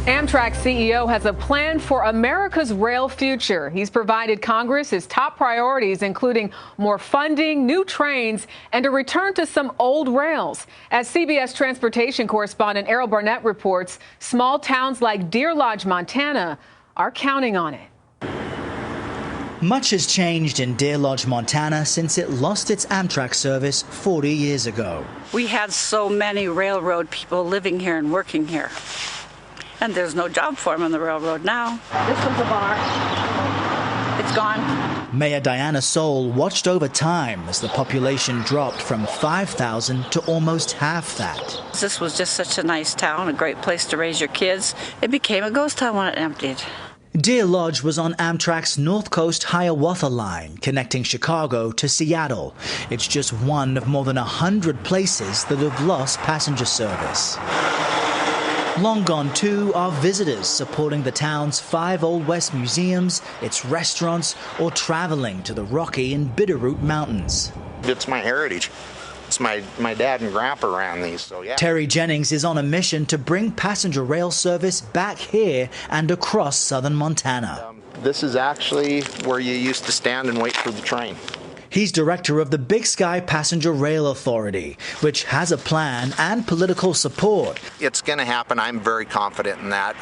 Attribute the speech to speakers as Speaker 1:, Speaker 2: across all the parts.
Speaker 1: Amtrak CEO has a plan for America's rail future. He's provided Congress his top priorities, including more funding, new trains, and a return to some old rails. As CBS transportation correspondent Errol Barnett reports, small towns like Deer Lodge, Montana, are counting on it.
Speaker 2: Much has changed in Deer Lodge, Montana since it lost its Amtrak service 40 years ago.
Speaker 3: We had so many railroad people living here and working here. And there's no job for them on the railroad now. This was a bar. It's gone.
Speaker 2: Mayor Diana Soul watched over time as the population dropped from 5,000 to almost half that.
Speaker 3: This was just such a nice town, a great place to raise your kids. It became a ghost town when it emptied.
Speaker 2: Deer Lodge was on Amtrak's North Coast Hiawatha line, connecting Chicago to Seattle. It's just one of more than 100 places that have lost passenger service. Long gone, too, are visitors supporting the town's 5 Old West museums, its restaurants, or traveling to the Rocky and Bitterroot Mountains.
Speaker 4: It's my heritage. It's my dad and grandpa ran these, so yeah.
Speaker 2: Terry Jennings is on a mission to bring passenger rail service back here and across southern Montana.
Speaker 4: This is actually where you used to stand and wait for the train.
Speaker 2: He's director of the Big Sky Passenger Rail Authority, which has a plan and political support.
Speaker 4: It's going to happen. I'm very confident in that.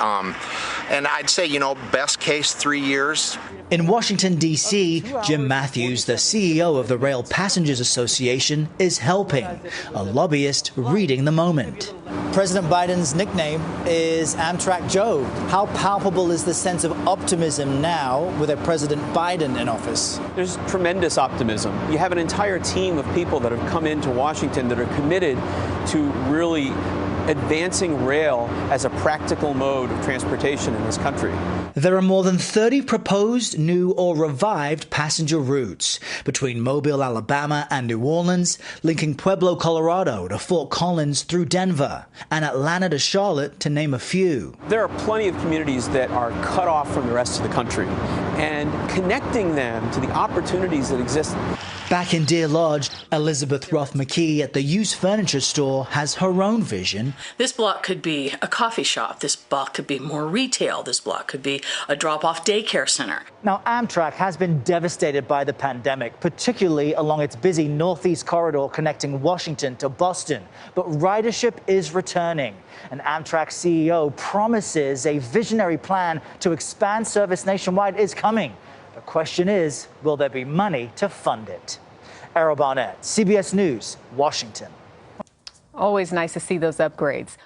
Speaker 4: And I'd say, best case 3 years.
Speaker 2: In Washington, D.C., Jim Matthews, the CEO of the Rail Passengers Association, is helping, a lobbyist reading the moment. President Biden's nickname is Amtrak Joe. How palpable is the sense of optimism now with a President Biden in office?
Speaker 5: There's tremendous optimism. You have an entire team of people that have come into Washington that are committed to really advancing rail as a practical mode of transportation in this country.
Speaker 2: There are more than 30 proposed new or revived passenger routes between Mobile, Alabama and New Orleans, linking Pueblo, Colorado to Fort Collins through Denver, and Atlanta to Charlotte, to name a few.
Speaker 5: There are plenty of communities that are cut off from the rest of the country, and connecting them to the opportunities that exist.
Speaker 2: Back in Deer Lodge, Elizabeth Roth McKee at the used furniture store has her own vision.
Speaker 6: This block could be a coffee shop. This block could be more retail. This block could be a drop-off daycare center.
Speaker 2: Now, Amtrak has been devastated by the pandemic, particularly along its busy Northeast corridor connecting Washington to Boston. But ridership is returning. And Amtrak CEO promises a visionary plan to expand service nationwide is coming. The question is, will there be money to fund it? Errol Barnett, CBS News, Washington.
Speaker 1: Always nice to see those upgrades.